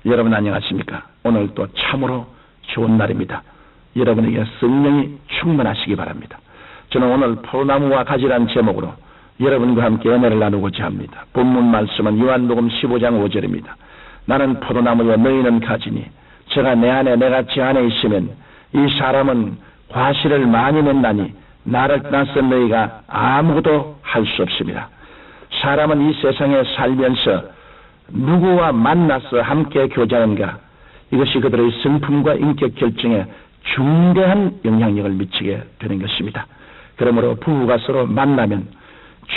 여러분 안녕하십니까? 오늘 또 참으로 좋은 날입니다. 여러분에게 성령이 충만하시기 바랍니다. 저는 오늘 포도나무와 가지라는 제목으로 여러분과 함께 은혜를 나누고자 합니다. 본문 말씀은 요한복음 15장 5절입니다. 나는 포도나무여 너희는 가지니 제가 내 안에 내가 제 안에 있으면 이 사람은 과실을 많이 낸다니 나를 떠나서 너희가 아무것도 할 수 없습니다. 사람은 이 세상에 살면서 누구와 만나서 함께 교제하는가, 이것이 그들의 성품과 인격 결정에 중대한 영향력을 미치게 되는 것입니다. 그러므로 부부가 서로 만나면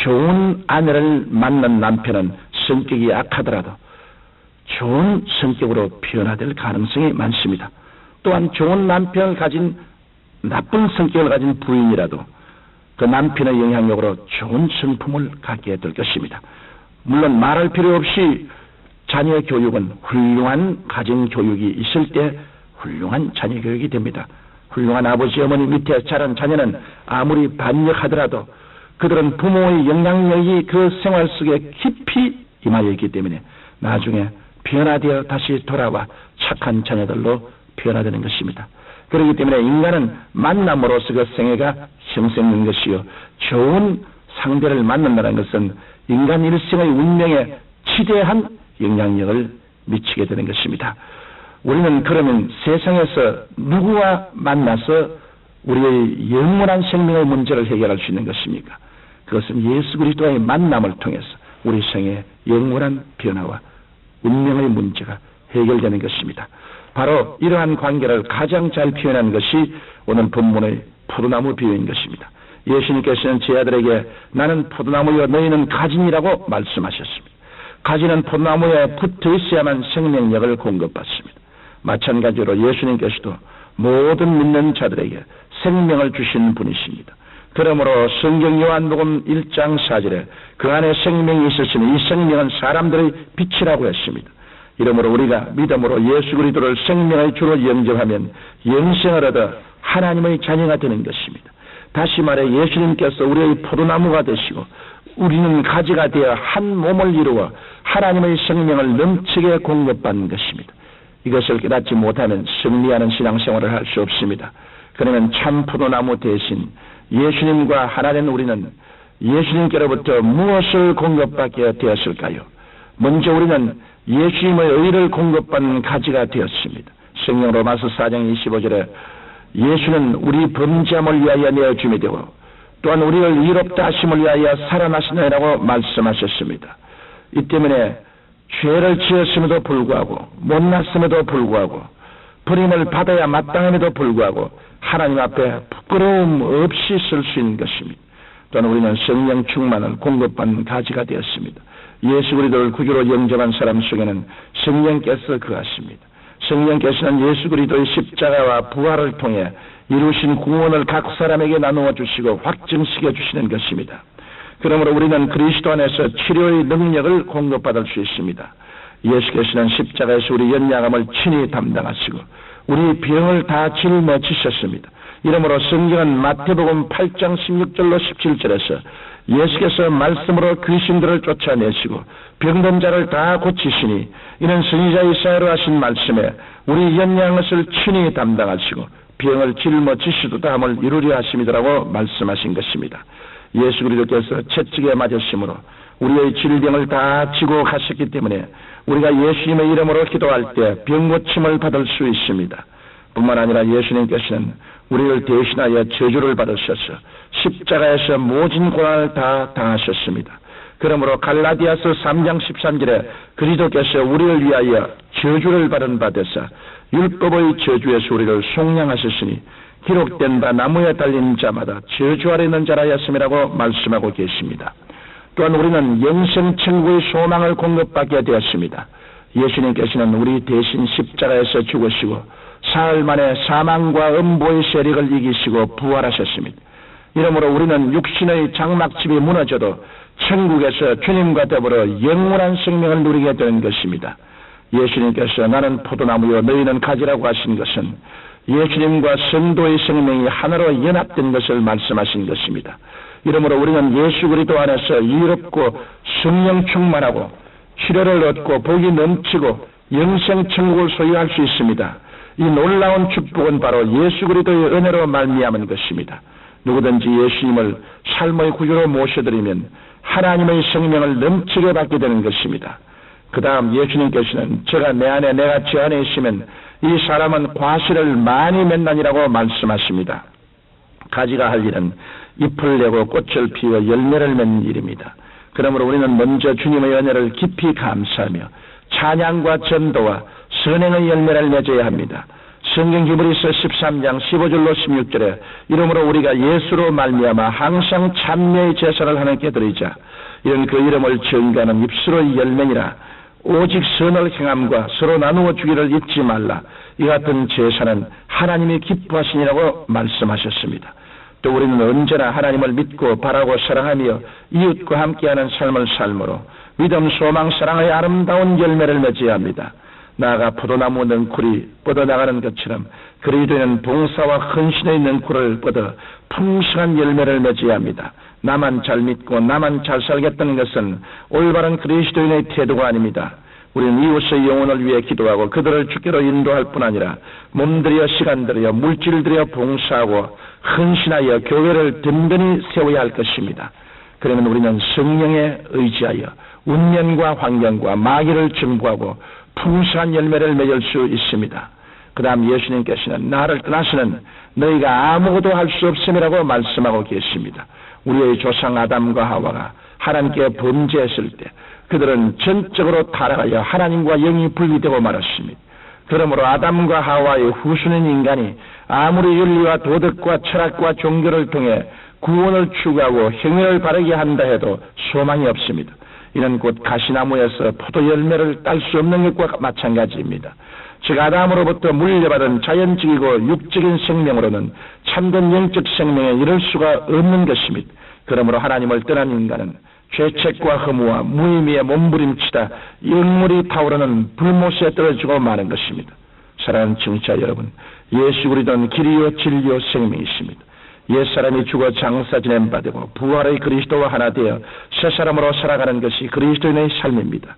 좋은 아내를 만난 남편은 성격이 악하더라도 좋은 성격으로 변화될 가능성이 많습니다. 또한 좋은 남편을 가진 나쁜 성격을 가진 부인이라도 그 남편의 영향력으로 좋은 성품을 갖게 될 것입니다. 물론 말할 필요 없이 자녀 교육은 훌륭한 가정 교육이 있을 때 훌륭한 자녀 교육이 됩니다. 훌륭한 아버지 어머니 밑에 자란 자녀는 아무리 반역하더라도 그들은 부모의 영향력이 그 생활 속에 깊이 임하여 있기 때문에 나중에 변화되어 다시 돌아와 착한 자녀들로 변화되는 것입니다. 그렇기 때문에 인간은 만남으로서 그 생애가 형성된 것이요, 좋은 상대를 만난다는 것은 인간 일생의 운명에 지대한 영향력을 미치게 되는 것입니다. 우리는 그러면 세상에서 누구와 만나서 우리의 영원한 생명의 문제를 해결할 수 있는 것입니까? 그것은 예수 그리스도와의 만남을 통해서 우리 생의 영원한 변화와 운명의 문제가 해결되는 것입니다. 바로 이러한 관계를 가장 잘 표현한 것이 오늘 본문의 포도나무 비유인 것입니다. 예수님께서는 제 아들에게 나는 포도나무여 너희는 가지니라고 말씀하셨습니다. 가지는 포도나무에 붙어 있어야만 생명력을 공급받습니다. 마찬가지로 예수님께서도 모든 믿는 자들에게 생명을 주신 분이십니다. 그러므로 성경 요한복음 1장 4절에 그 안에 생명이 있으시니 이 생명은 사람들의 빛이라고 했습니다. 이러므로 우리가 믿음으로 예수 그리스도를 생명의 주로 영접하면 영생을 얻어 하나님의 자녀가 되는 것입니다. 다시 말해 예수님께서 우리의 포도나무가 되시고 우리는 가지가 되어 한 몸을 이루어 하나님의 생명을 넘치게 공급받는 것입니다. 이것을 깨닫지 못하면 승리하는 신앙생활을 할 수 없습니다. 그러면 참 포도나무 대신 예수님과 하나 된 우리는 예수님께로부터 무엇을 공급받게 되었을까요? 먼저 우리는 예수님의 의를 공급받는 가지가 되었습니다. 성경 로마서 4장 25절에 예수는 우리 범죄함을 위하여 내어줌이 되고 또한 우리를 의롭다 하심을 위하여 살아나시느라고 말씀하셨습니다. 이 때문에 죄를 지었음에도 불구하고 못났음에도 불구하고 버림을 받아야 마땅함에도 불구하고 하나님 앞에 부끄러움 없이 쓸 수 있는 것입니다. 또한 우리는 성령 충만을 공급받는 가지가 되었습니다. 예수 그리스도를 구주로 영접한 사람 속에는 성령께서 거하십니다. 성령께서는 예수 그리스도의 십자가와 부활을 통해 이루신 구원을 각 사람에게 나누어 주시고 확증시켜 주시는 것입니다. 그러므로 우리는 그리스도 안에서 치료의 능력을 공급받을 수 있습니다. 예수께서는 십자가에서 우리 연약함을 친히 담당하시고 우리 병을 다 짊어지셨습니다. 이러므로 성경은 마태복음 8장 16절로 17절에서 예수께서 말씀으로 귀신들을 쫓아내시고 병든 자를 다 고치시니 이는 선지자 이사야로 하신 말씀에 우리 연약한 것을 친히 담당하시고 병을 짊어지시도다 함을 이루려 하심이더라고 말씀하신 것입니다. 예수 그리스도께서 채찍에 맞으심으로 우리의 질병을 다 지고 가셨기 때문에 우리가 예수님의 이름으로 기도할 때 병고침을 받을 수 있습니다. 뿐만 아니라 예수님께서는 우리를 대신하여 저주를 받으셔서 십자가에서 모진 고난을 다 당하셨습니다. 그러므로 갈라디아서 3장 13절에 그리스도께서 우리를 위하여 저주를 받은 바 되사 율법의 저주에서 우리를 속량하셨으니 기록된 바 나무에 달린 자마다 저주 아래 있는 자라였음이라고 말씀하고 계십니다. 또한 우리는 영생 천국의 소망을 공급받게 되었습니다. 예수님께서는 우리 대신 십자가에서 죽으시고 사흘 만에 사망과 음보의 세력을 이기시고 부활하셨습니다. 이러므로 우리는 육신의 장막집이 무너져도 천국에서 주님과 더불어 영원한 생명을 누리게 되는 것입니다. 예수님께서 나는 포도나무요 너희는 가지라고 하신 것은 예수님과 성도의 생명이 하나로 연합된 것을 말씀하신 것입니다. 이러므로 우리는 예수 그리스도 안에서 이롭고 성령 충만하고 치료를 얻고 복이 넘치고 영생 천국을 소유할 수 있습니다. 이 놀라운 축복은 바로 예수 그리스도의 은혜로 말미암은 것입니다. 누구든지 예수님을 삶의 구주로 모셔드리면 하나님의 생명을 넘치게 받게 되는 것입니다. 그 다음 예수님께서는 제가 내 안에 내가 제 안에 있으면 이 사람은 과실을 많이 맺나니라고 말씀하십니다. 가지가 할 일은 잎을 내고 꽃을 피워 열매를 맺는 일입니다. 그러므로 우리는 먼저 주님의 은혜를 깊이 감사하며 찬양과 전도와 선행의 열매를 맺어야 합니다. 성경 히브리서 13장 15절로 16절에 이러므로 우리가 예수로 말미암아 항상 참여의 제사를 하나님께 드리자. 이런 그 이름을 증거하는 입술의 열매니라. 오직 선을 행함과 서로 나누어 주기를 잊지 말라. 이 같은 제사는 하나님이 기뻐하시니라고 말씀하셨습니다. 또 우리는 언제나 하나님을 믿고 바라고 사랑하며 이웃과 함께하는 삶을 삶으로 믿음, 소망, 사랑의 아름다운 열매를 맺어야 합니다. 나아가 포도나무 능쿨이 뻗어나가는 것처럼 그리스도인은 봉사와 헌신의 능쿨을 뻗어 풍성한 열매를 맺어야 합니다. 나만 잘 믿고 나만 잘 살겠다는 것은 올바른 그리스도인의 태도가 아닙니다. 우리는 이웃의 영혼을 위해 기도하고 그들을 주께로 인도할 뿐 아니라 몸들여 시간 들여 물질 들여 봉사하고 헌신하여 교회를 든든히 세워야 할 것입니다. 그러면 우리는 성령에 의지하여 운명과 환경과 마귀를 정복하고 풍성한 열매를 맺을 수 있습니다. 그 다음 예수님께서는 나를 떠나서는 너희가 아무것도 할 수 없음이라고 말씀하고 계십니다. 우리의 조상 아담과 하와가 하나님께 범죄했을 때 그들은 전적으로 타락하여 하나님과 영이 분리되고 말았습니다. 그러므로 아담과 하와의 후손인 인간이 아무리 윤리와 도덕과 철학과 종교를 통해 구원을 추구하고 행위를 바르게 한다 해도 소망이 없습니다. 이는 곧 가시나무에서 포도 열매를 딸 수 없는 것과 마찬가지입니다. 즉 아담으로부터 물려받은 자연적이고 육적인 생명으로는 참된 영적 생명에 이를 수가 없는 것입니다. 그러므로 하나님을 떠난 인간은 죄책과 허무와 무의미에 몸부림치다 영물이 타오르는 불못에 떨어지고 마는 것입니다. 사랑하는 청취자 여러분, 예수 그리스도는 길이요 진리요 생명이십니다. 옛사람이 죽어 장사 지냄 받고 부활의 그리스도와 하나 되어 새 사람으로 살아가는 것이 그리스도인의 삶입니다.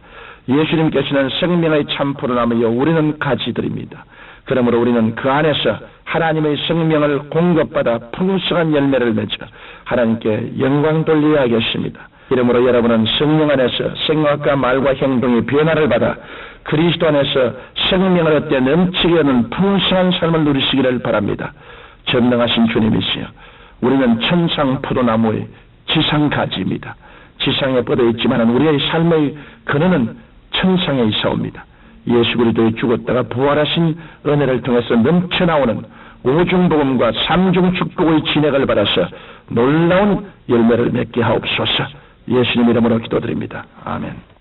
예수님께서는 생명의 참포도나무요 우리는 가지들입니다. 그러므로 우리는 그 안에서 하나님의 생명을 공급받아 풍성한 열매를 맺어 하나님께 영광 돌려야 하겠습니다. 이러므로 여러분은 성령 안에서 생각과 말과 행동이 변화를 받아 그리스도 안에서 생명을 얻되 넘치게 하는 풍성한 삶을 누리시기를 바랍니다. 전능하신 주님이시여, 우리는 천상 포도나무의 지상 가지입니다. 지상에 뻗어 있지만 우리의 삶의 근원은 천상에 있사옵니다. 예수 그리스도의 죽었다가 부활하신 은혜를 통해서 넘쳐나오는 오중복음과 삼중 축복의 진액을 받아서 놀라운 열매를 맺게 하옵소서. 예수님 이름으로 기도드립니다. 아멘.